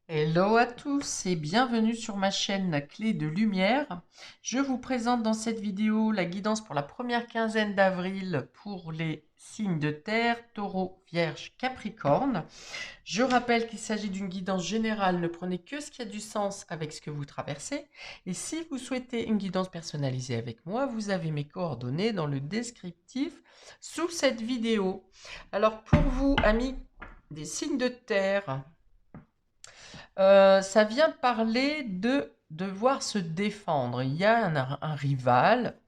Hello à tous et bienvenue sur ma chaîne La Clé de Lumière. Je vous présente dans cette vidéo la guidance pour la première quinzaine d'avril pour les signes de terre, Taureau, Vierge, Capricorne. Je rappelle qu'il s'agit d'une guidance générale, ne prenez que ce qui a du sens avec ce que vous traversez. Et si vous souhaitez une guidance personnalisée avec moi, vous avez mes coordonnées dans le descriptif sous cette vidéo. Alors pour vous, amis des signes de terre, ça vient parler de devoir se défendre. Il y a un rival,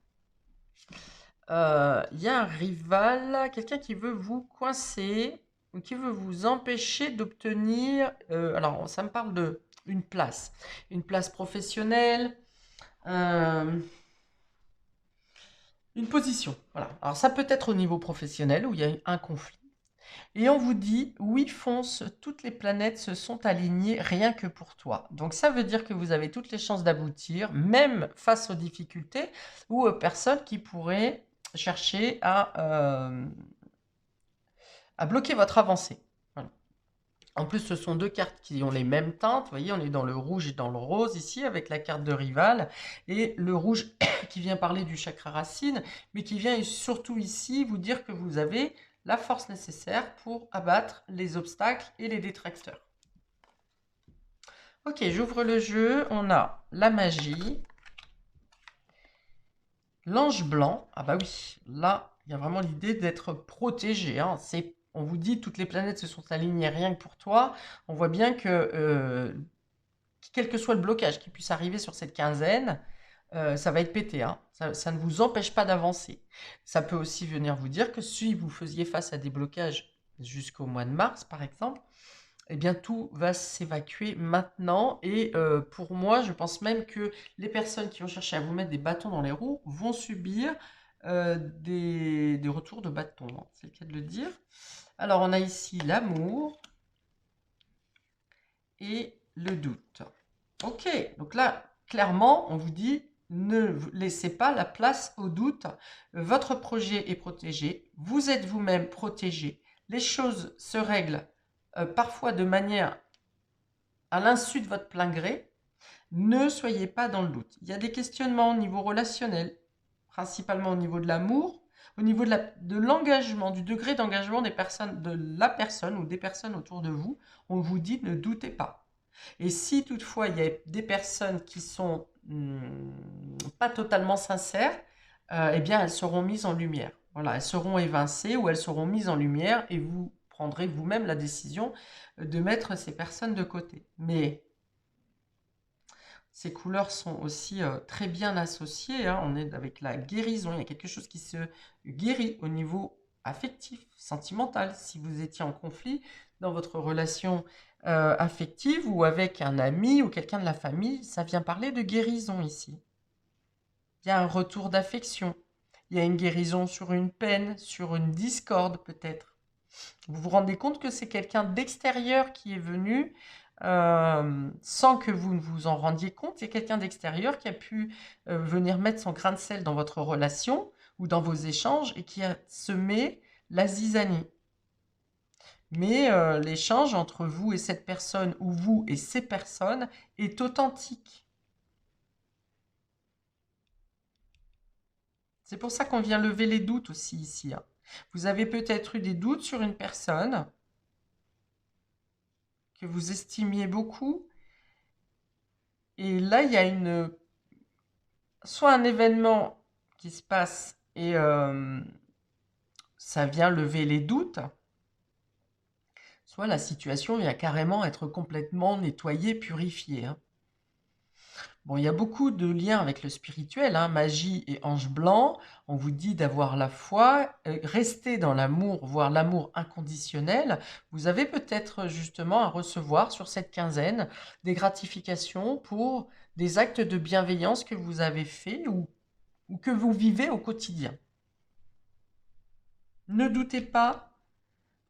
quelqu'un qui veut vous coincer ou qui veut vous empêcher d'obtenir. Alors, ça me parle de une place professionnelle, euh, une position. Voilà. Alors, ça peut être au niveau professionnel où il y a un conflit. Et on vous dit, oui, fonce, toutes les planètes se sont alignées rien que pour toi. Donc ça veut dire que vous avez toutes les chances d'aboutir, même face aux difficultés ou aux personnes qui pourraient chercher à bloquer votre avancée. Voilà. En plus, ce sont deux cartes qui ont les mêmes teintes. Vous voyez, on est dans le rouge et dans le rose ici avec la carte de rival. Et le rouge qui vient parler du chakra racine, mais qui vient surtout ici vous dire que vous avez la force nécessaire pour abattre les obstacles et les détracteurs. Ok, j'ouvre le jeu. On a la magie, l'ange blanc. Ah bah oui, là, il y a vraiment l'idée d'être protégé. Hein. On vous dit, toutes les planètes se sont alignées rien que pour toi. On voit bien que, quel que soit le blocage qui puisse arriver sur cette quinzaine, ça va être pété. Hein. Ça ne vous empêche pas d'avancer. Ça peut aussi venir vous dire que si vous faisiez face à des blocages jusqu'au mois de mars, par exemple, eh bien tout va s'évacuer maintenant. Et pour moi, je pense même que les personnes qui ont cherché à vous mettre des bâtons dans les roues vont subir des retours de bâtons. Hein. C'est le cas de le dire. Alors, on a ici l'amour et le doute. Ok, donc là, clairement, on vous dit, ne laissez pas la place au doute. Votre projet est protégé. Vous êtes vous-même protégé. Les choses se règlent parfois de manière à l'insu de votre plein gré. Ne soyez pas dans le doute. Il y a des questionnements au niveau relationnel, principalement au niveau de l'amour, au niveau de l'engagement, du degré d'engagement des personnes, de la personne ou des personnes autour de vous. On vous dit ne doutez pas. Et si toutefois il y a des personnes qui sont pas totalement sincères, eh bien elles seront mises en lumière. Voilà, elles seront évincées ou elles seront mises en lumière et vous prendrez vous-même la décision de mettre ces personnes de côté. Mais ces couleurs sont aussi très bien associées. Hein. On est avec la guérison. Il y a quelque chose qui se guérit au niveau affectif, sentimental. Si vous étiez en conflit dans votre relation affective ou avec un ami ou quelqu'un de la famille, ça vient parler de guérison ici. Il y a un retour d'affection. Il y a une guérison sur une peine, sur une discorde peut-être. Vous vous rendez compte que c'est quelqu'un d'extérieur qui est venu sans que vous ne vous en rendiez compte. C'est quelqu'un d'extérieur qui a pu venir mettre son grain de sel dans votre relation ou dans vos échanges et qui a semé la zizanie. Mais l'échange entre vous et cette personne ou vous et ces personnes est authentique. C'est pour ça qu'on vient lever les doutes aussi ici. Hein. Vous avez peut-être eu des doutes sur une personne que vous estimiez beaucoup. Et là, il y a soit un événement qui se passe et ça vient lever les doutes, soit la situation vient carrément être complètement nettoyée, purifiée. Hein. Bon, il y a beaucoup de liens avec le spirituel, hein, magie et ange blanc. On vous dit d'avoir la foi, rester dans l'amour, voire l'amour inconditionnel. Vous avez peut-être justement à recevoir sur cette quinzaine des gratifications pour des actes de bienveillance que vous avez faits ou que vous vivez au quotidien. Ne doutez pas,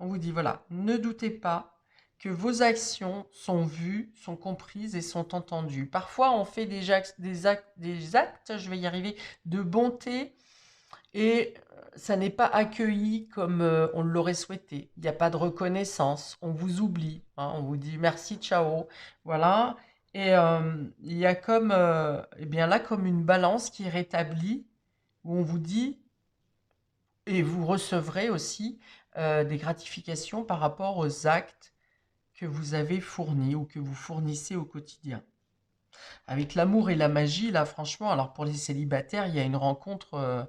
on vous dit voilà, ne doutez pas que vos actions sont vues, sont comprises et sont entendues. Parfois, on fait des actes, je vais y arriver, de bonté et ça n'est pas accueilli comme on l'aurait souhaité. Il n'y a pas de reconnaissance, on vous oublie, hein, on vous dit merci, ciao, voilà. Et il y a comme, eh bien là, comme une balance qui est rétablie, où on vous dit, et vous recevrez aussi des gratifications par rapport aux actes que vous avez fournis ou que vous fournissez au quotidien. Avec l'amour et la magie, là, franchement, alors pour les célibataires, il y a une rencontre,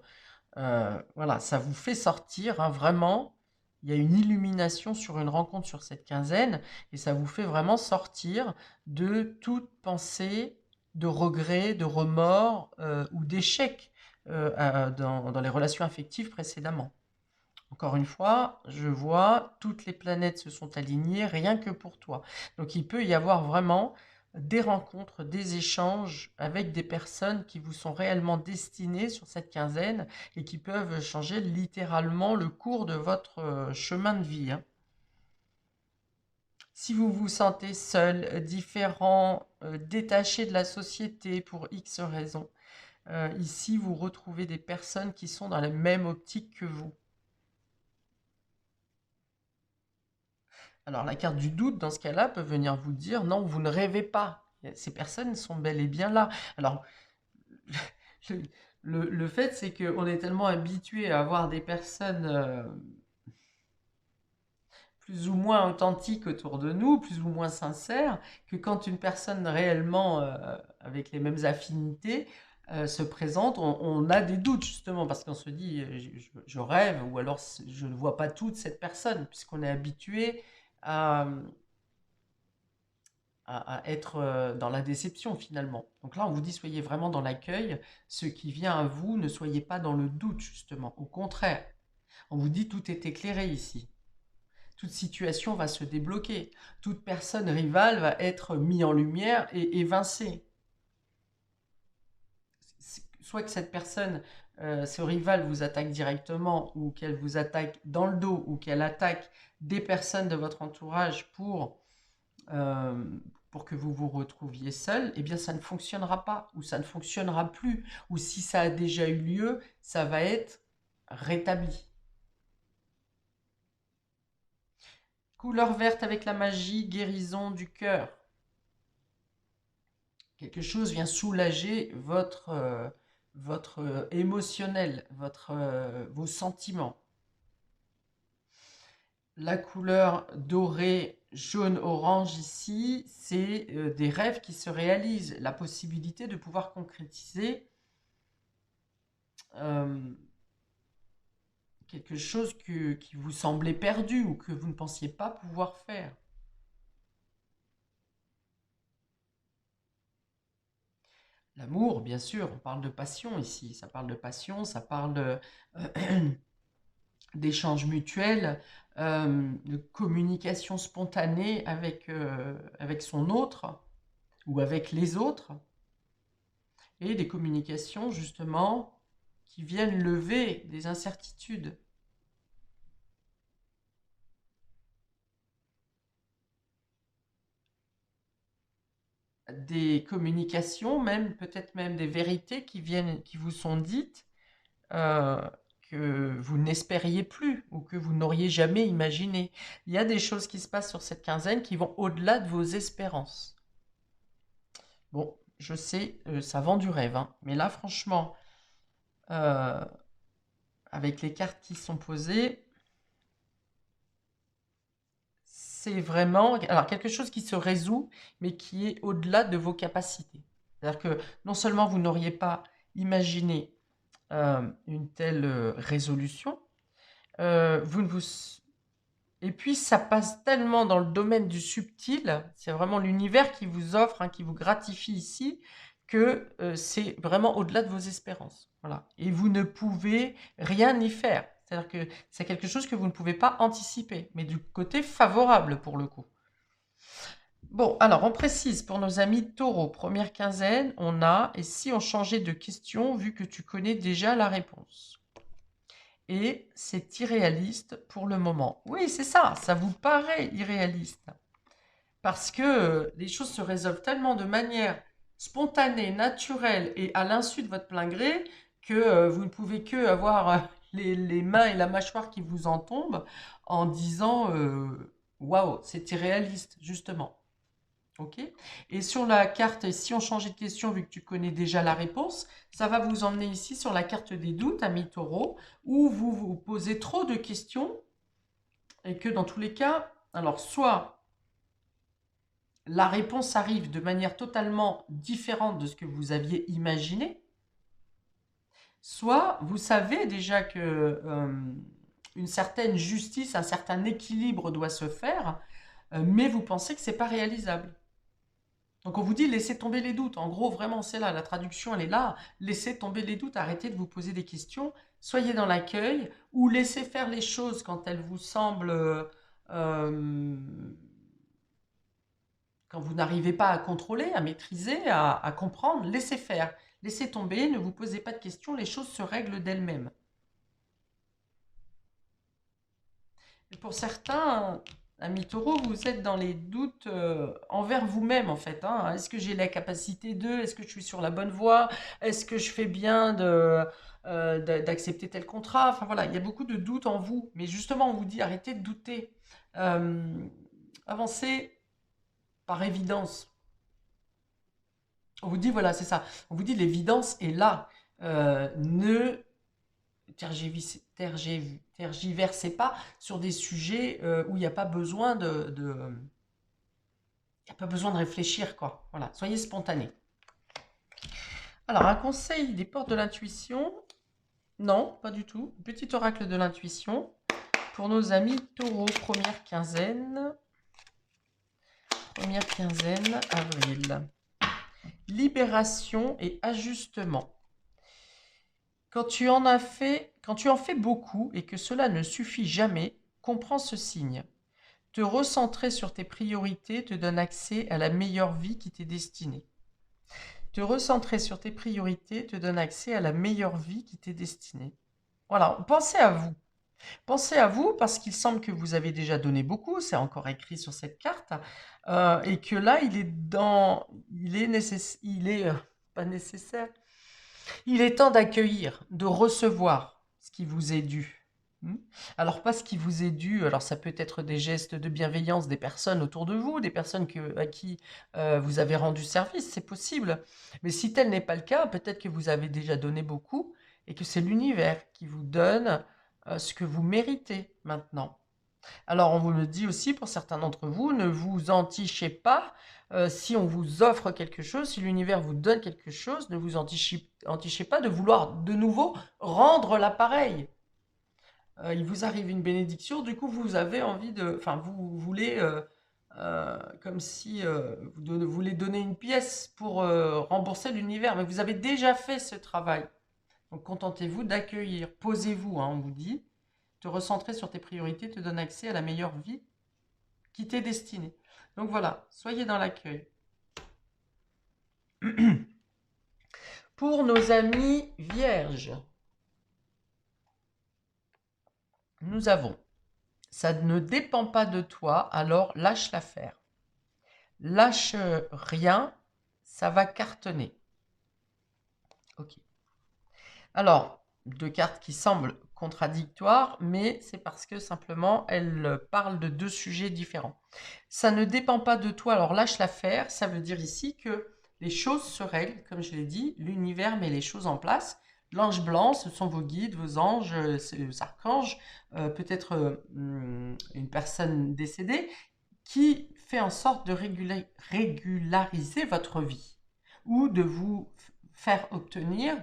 voilà, ça vous fait sortir, hein, vraiment. Il y a une illumination sur une rencontre sur cette quinzaine et ça vous fait vraiment sortir de toute pensée de regret, de remords ou d'échec dans les relations affectives précédemment. Encore une fois, je vois, toutes les planètes se sont alignées rien que pour toi. Donc il peut y avoir vraiment des rencontres, des échanges avec des personnes qui vous sont réellement destinées sur cette quinzaine et qui peuvent changer littéralement le cours de votre chemin de vie, hein. Si vous vous sentez seul, différent, détaché de la société pour X raisons, ici vous retrouvez des personnes qui sont dans la même optique que vous. Alors la carte du doute, dans ce cas-là, peut venir vous dire non, vous ne rêvez pas. Ces personnes sont bel et bien là. Alors, le, le fait, c'est qu'on est tellement habitué à avoir des personnes plus ou moins authentiques autour de nous, plus ou moins sincères, que quand une personne réellement avec les mêmes affinités se présente, on a des doutes justement parce qu'on se dit je rêve ou alors je ne vois pas toute cette personne puisqu'on est habitué à, à être dans la déception finalement. Donc là, on vous dit soyez vraiment dans l'accueil. Ce qui vient à vous, ne soyez pas dans le doute justement. Au contraire, on vous dit tout est éclairé ici. Toute situation va se débloquer. Toute personne rivale va être mise en lumière et évincée. Soit que cette personne, ce rival vous attaque directement ou qu'elle vous attaque dans le dos ou qu'elle attaque des personnes de votre entourage euh, pour que vous vous retrouviez seul, eh bien ça ne fonctionnera pas ou ça ne fonctionnera plus. Ou si ça a déjà eu lieu, ça va être rétabli. Couleur verte avec la magie, guérison du cœur. Quelque chose vient soulager votre émotionnel, vos sentiments. La couleur dorée, jaune, orange ici, c'est des rêves qui se réalisent, la possibilité de pouvoir concrétiser quelque chose qui vous semblait perdu ou que vous ne pensiez pas pouvoir faire. L'amour, bien sûr, on parle de passion ici, ça parle de passion, ça parle d'échanges mutuels, de communication spontanée avec son autre ou avec les autres, et des communications justement qui viennent lever des incertitudes. Des communications, même peut-être même des vérités qui vous sont dites euh, que vous n'espériez plus ou que vous n'auriez jamais imaginé. Il y a des choses qui se passent sur cette quinzaine qui vont au-delà de vos espérances. Bon, je sais, ça vend du rêve, hein, mais là, franchement, euh, avec les cartes qui sont posées, c'est vraiment alors quelque chose qui se résout, mais qui est au-delà de vos capacités. C'est-à-dire que non seulement vous n'auriez pas imaginé une telle résolution, vous ne vous et puis ça passe tellement dans le domaine du subtil, c'est vraiment l'univers qui vous offre, hein, qui vous gratifie ici, que c'est vraiment au-delà de vos espérances. Voilà. Et vous ne pouvez rien y faire. C'est-à-dire que c'est quelque chose que vous ne pouvez pas anticiper, mais du côté favorable pour le coup. Bon, alors on précise pour nos amis taureaux, première quinzaine, on a, et si on changeait de question vu que tu connais déjà la réponse. Et c'est irréaliste pour le moment. Oui, c'est ça vous paraît irréaliste. Parce que les choses se résolvent tellement de manière spontanée, naturelle et à l'insu de votre plein gré que vous ne pouvez que avoir les mains et la mâchoire qui vous en tombent en disant waouh, c'est irréaliste, justement. Ok? Et sur la carte, si on changeait de question, vu que tu connais déjà la réponse, ça va vous emmener ici sur la carte des doutes, amis taureau, où vous vous posez trop de questions et que dans tous les cas, alors soit la réponse arrive de manière totalement différente de ce que vous aviez imaginé, soit vous savez déjà que une certaine justice, un certain équilibre doit se faire, mais vous pensez que c'est pas réalisable. Donc on vous dit laissez tomber les doutes. En gros, vraiment, c'est là, la traduction, elle est là. Laissez tomber les doutes, arrêtez de vous poser des questions, soyez dans l'accueil, ou laissez faire les choses quand elles vous semblent, quand vous n'arrivez pas à contrôler, à maîtriser, à comprendre, laissez faire. Laissez tomber, ne vous posez pas de questions, les choses se règlent d'elles-mêmes. Et pour certains, amis taureaux, vous êtes dans les doutes envers vous-même en fait. Hein. Est-ce que j'ai la capacité de? Est-ce que je suis sur la bonne voie? Est-ce que je fais bien d'accepter tel contrat? Enfin voilà, il y a beaucoup de doutes en vous. Mais justement, on vous dit arrêtez de douter. Avancez par évidence. On vous dit voilà, c'est ça. On vous dit l'évidence est là. Ne tergiversez pas sur des sujets où il n'y a pas besoin il y a pas besoin de réfléchir, quoi. Voilà, soyez spontané. Alors, un conseil des portes de l'intuition? Non, pas du tout. Petit oracle de l'intuition pour nos amis taureaux, première quinzaine. Première quinzaine, avril. Libération et ajustement. Quand tu en fais beaucoup et que cela ne suffit jamais, comprends ce signe. Te recentrer sur tes priorités te donne accès à la meilleure vie qui t'est destinée. Te recentrer sur tes priorités te donne accès à la meilleure vie qui t'est destinée. Voilà, pensez à vous. Pensez à vous parce qu'il semble que vous avez déjà donné beaucoup, c'est encore écrit sur cette carte, et que là, pas nécessaire, il est temps d'accueillir, de recevoir ce qui vous est dû. Alors, pas ce qui vous est dû, alors ça peut être des gestes de bienveillance des personnes autour de vous, des personnes à qui vous avez rendu service, c'est possible. Mais si tel n'est pas le cas, peut-être que vous avez déjà donné beaucoup et que c'est l'univers qui vous donne ce que vous méritez maintenant. Alors, on vous le dit aussi pour certains d'entre vous, ne vous entichez pas si on vous offre quelque chose, si l'univers vous donne quelque chose, ne vous entichez pas de vouloir de nouveau rendre l'appareil. Il vous arrive une bénédiction, du coup vous avez envie de, enfin vous voulez, comme si vous voulez donner une pièce pour rembourser l'univers, mais vous avez déjà fait ce travail. Donc contentez-vous d'accueillir, posez-vous, hein, on vous dit, te recentrer sur tes priorités te donne accès à la meilleure vie qui t'est destinée. Donc voilà, soyez dans l'accueil. Pour nos amis vierges, nous avons ça ne dépend pas de toi, alors lâche l'affaire. Lâche rien, ça va cartonner. Ok. Alors, deux cartes qui semblent contradictoires, mais c'est parce que simplement elles parlent de deux sujets différents. Ça ne dépend pas de toi, alors lâche l'affaire, ça veut dire ici que les choses se règlent, comme je l'ai dit, l'univers met les choses en place. L'ange blanc, ce sont vos guides, vos anges, vos archanges, peut-être une personne décédée, qui fait en sorte de régulariser votre vie ou de vous faire obtenir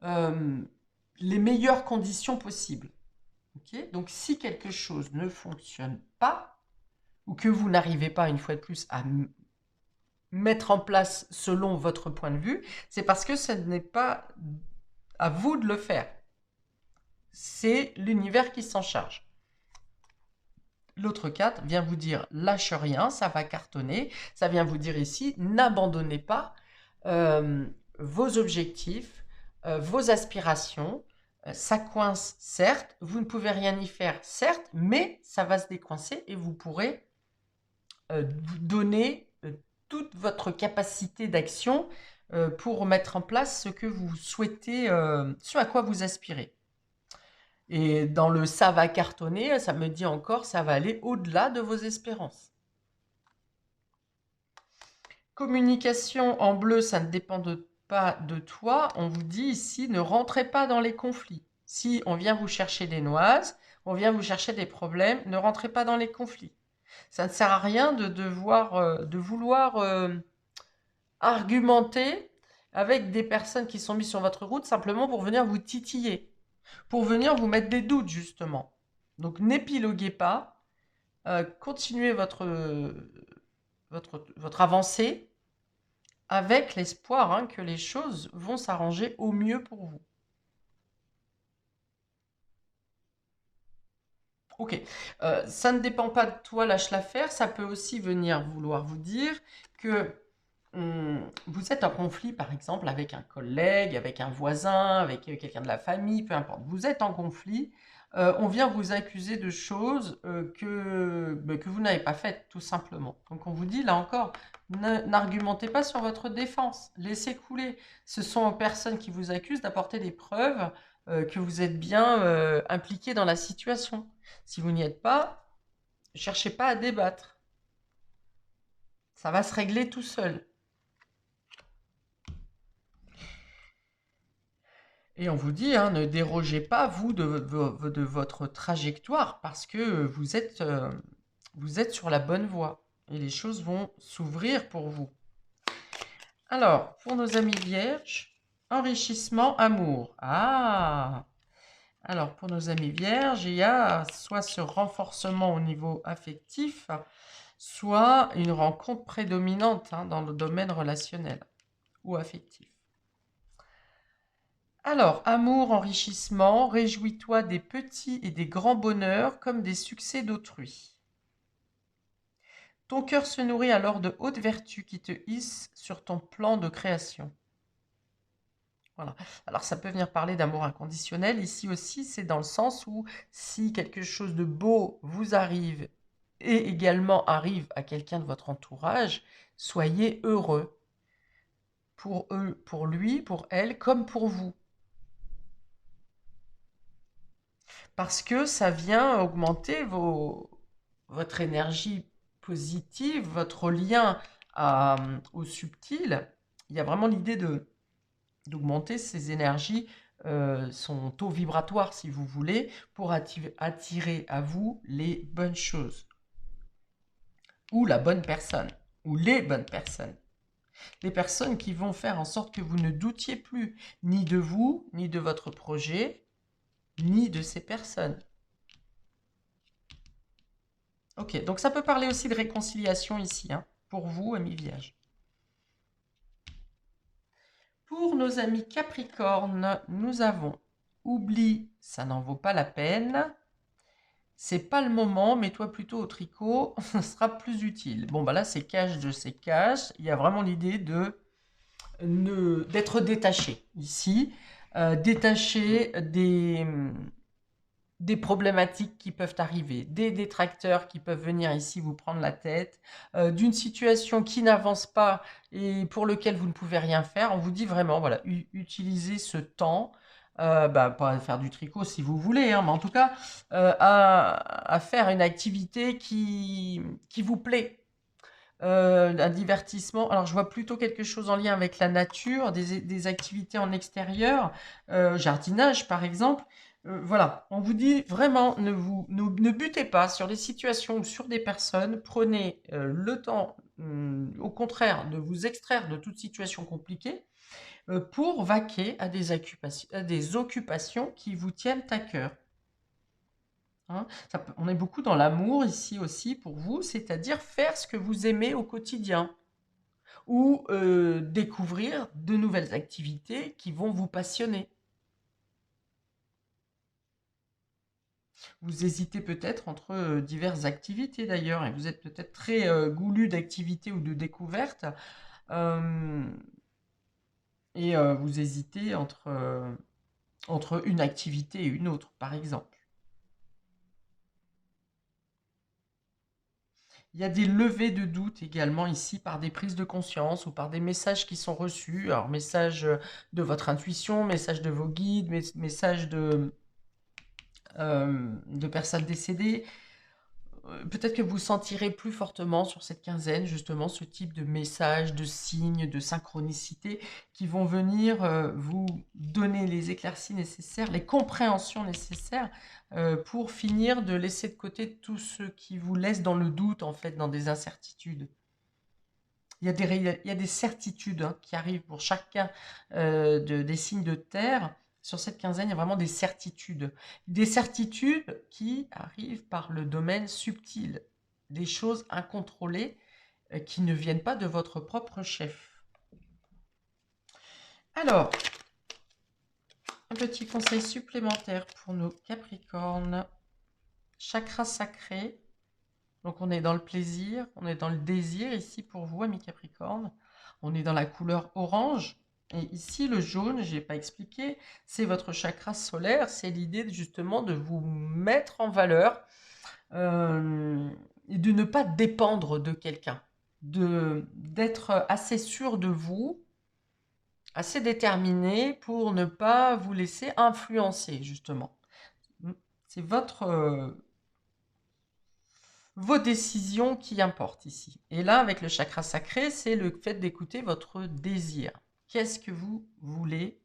les meilleures conditions possibles. Okay? Donc si quelque chose ne fonctionne pas, ou que vous n'arrivez pas une fois de plus à mettre en place selon votre point de vue, c'est parce que ce n'est pas à vous de le faire. C'est l'univers qui s'en charge. L'autre carte vient vous dire lâche rien, ça va cartonner. Ça vient vous dire ici n'abandonnez pas vos objectifs, vos aspirations. Ça coince, certes, vous ne pouvez rien y faire, certes, mais ça va se décoincer et vous pourrez vous donner toute votre capacité d'action pour mettre en place ce que vous souhaitez, ce à quoi vous aspirez. Et dans le ça va cartonner, ça me dit encore ça va aller au-delà de vos espérances. Communication en bleu, ça ne dépend pas de toi. On vous dit ici, ne rentrez pas dans les conflits. Si on vient vous chercher des noises, on vient vous chercher des problèmes, ne rentrez pas dans les conflits. Ça ne sert à rien de vouloir argumenter avec des personnes qui sont mises sur votre route simplement pour venir vous titiller, pour venir vous mettre des doutes justement. Donc n'épiloguez pas, continuez votre avancée avec l'espoir que les choses vont s'arranger au mieux pour vous. Ok, ça ne dépend pas de toi, lâche l'affaire. Ça peut aussi venir vouloir vous dire que vous êtes en conflit, par exemple, avec un collègue, avec un voisin, avec quelqu'un de la famille, peu importe. Vous êtes en conflit, on vient vous accuser de choses que vous n'avez pas faites, tout simplement. Donc on vous dit, là encore, n'argumentez pas sur votre défense, laissez couler. Ce sont personnes qui vous accusent d'apporter des preuves que vous êtes bien impliqué dans la situation. Si vous n'y êtes pas, ne cherchez pas à débattre. Ça va se régler tout seul. Et on vous dit, ne dérogez pas, vous, de votre trajectoire, parce que vous êtes sur la bonne voie. Et les choses vont s'ouvrir pour vous. Alors, pour nos amis vierges, enrichissement, amour. Ah! Alors, pour nos amis vierges, il y a soit ce renforcement au niveau affectif, soit une rencontre prédominante dans le domaine relationnel ou affectif. Alors, amour, enrichissement, réjouis-toi des petits et des grands bonheurs comme des succès d'autrui. Ton cœur se nourrit alors de hautes vertus qui te hissent sur ton plan de création. Voilà. Alors, ça peut venir parler d'amour inconditionnel. Ici aussi, c'est dans le sens où si quelque chose de beau vous arrive et également arrive à quelqu'un de votre entourage, soyez heureux. Pour eux, pour lui, pour elle, comme pour vous. Parce que ça vient augmenter votre énergie positive, votre lien au subtil. Il y a vraiment l'idée d'augmenter ces énergies, son taux vibratoire, si vous voulez, pour attirer à vous les bonnes choses. Ou la bonne personne, ou les bonnes personnes. Les personnes qui vont faire en sorte que vous ne doutiez plus ni de vous, ni de votre projet, ni de ces personnes. Ok, donc ça peut parler aussi de réconciliation ici, pour vous, amis vierges. Pour nos amis Capricorne, nous avons oublie, ça n'en vaut pas la peine. C'est pas le moment, mets-toi plutôt au tricot, ça sera plus utile. Bon, bah là, c'est cash de ces cash. Il y a vraiment l'idée d'être détaché ici, détaché des problématiques qui peuvent arriver, des détracteurs qui peuvent venir ici vous prendre la tête, d'une situation qui n'avance pas et pour lequel vous ne pouvez rien faire. On vous dit vraiment, voilà, utilisez ce temps, pas faire du tricot si vous voulez, mais en tout cas, à faire une activité qui vous plaît. Un divertissement. Alors, je vois plutôt quelque chose en lien avec la nature, des activités en extérieur, jardinage par exemple. Voilà, on vous dit vraiment, ne butez pas sur des situations ou sur des personnes. Prenez le temps, au contraire, de vous extraire de toute situation compliquée pour vaquer à des occupations qui vous tiennent à cœur. On est beaucoup dans l'amour ici aussi pour vous, c'est-à-dire faire ce que vous aimez au quotidien ou découvrir de nouvelles activités qui vont vous passionner. Vous hésitez peut-être entre diverses activités d'ailleurs, et vous êtes peut-être très goulu d'activités ou de découvertes, et vous hésitez entre une activité et une autre, par exemple. Il y a des levées de doute également ici par des prises de conscience ou par des messages qui sont reçus. Alors, messages de votre intuition, messages de vos guides, messages de personnes décédées. Peut-être que vous sentirez plus fortement sur cette quinzaine, justement, ce type de messages, de signes, de synchronicité qui vont venir vous donner les éclaircies nécessaires, les compréhensions nécessaires pour finir de laisser de côté tout ce qui vous laisse dans le doute, en fait, dans des incertitudes. Il y a des certitudes hein, qui arrivent pour chacun des signes de terre. Sur cette quinzaine, il y a vraiment des certitudes. Des certitudes qui arrivent par le domaine subtil, des choses incontrôlées qui ne viennent pas de votre propre chef. Alors, un petit conseil supplémentaire pour nos Capricornes. Chakra sacré. Donc on est dans le plaisir, on est dans le désir ici pour vous, amis Capricorne. On est dans la couleur orange. Et ici, le jaune, je n'ai pas expliqué, c'est votre chakra solaire. C'est l'idée justement de vous mettre en valeur et de ne pas dépendre de quelqu'un. D'être assez sûr de vous, assez déterminé pour ne pas vous laisser influencer, justement. C'est vos décisions qui importent ici. Et là, avec le chakra sacré, c'est le fait d'écouter votre désir. Qu'est-ce que vous voulez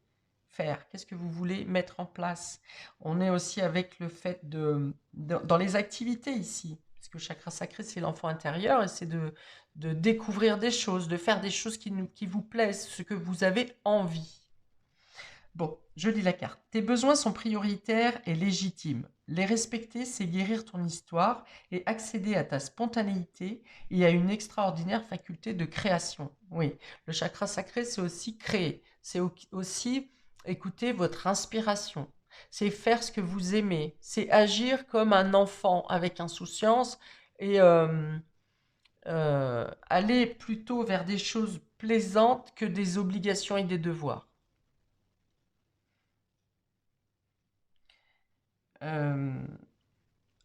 faire? Qu'est-ce que vous voulez mettre en place? On est aussi avec le fait dans les activités ici, parce que le chakra sacré, c'est l'enfant intérieur, et c'est de découvrir des choses, de faire des choses qui vous plaisent, ce que vous avez envie. Bon, je lis la carte. Tes besoins sont prioritaires et légitimes. Les respecter, c'est guérir ton histoire et accéder à ta spontanéité et à une extraordinaire faculté de création. Oui, le chakra sacré, c'est aussi créer. C'est aussi écouter votre inspiration. C'est faire ce que vous aimez. C'est agir comme un enfant avec insouciance et aller plutôt vers des choses plaisantes que des obligations et des devoirs.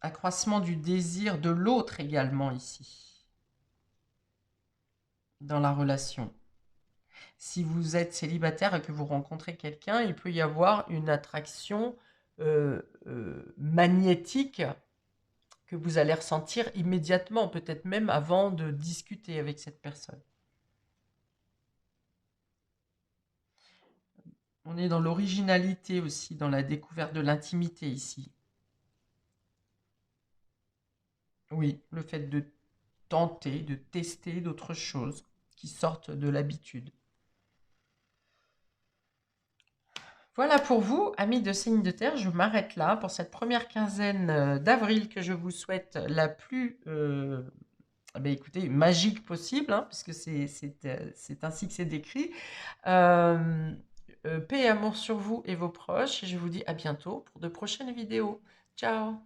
Accroissement du désir de l'autre également ici, dans la relation. Si vous êtes célibataire et que vous rencontrez quelqu'un, il peut y avoir une attraction magnétique que vous allez ressentir immédiatement, peut-être même avant de discuter avec cette personne. On est dans l'originalité aussi, dans la découverte de l'intimité ici. Oui, le fait de tenter, de tester d'autres choses qui sortent de l'habitude. Voilà pour vous, amis de signes de terre, je m'arrête là pour cette première quinzaine d'avril que je vous souhaite la plus écoutez, magique possible, hein, puisque c'est ainsi que c'est décrit. Paix et amour sur vous et vos proches. Et je vous dis à bientôt pour de prochaines vidéos. Ciao!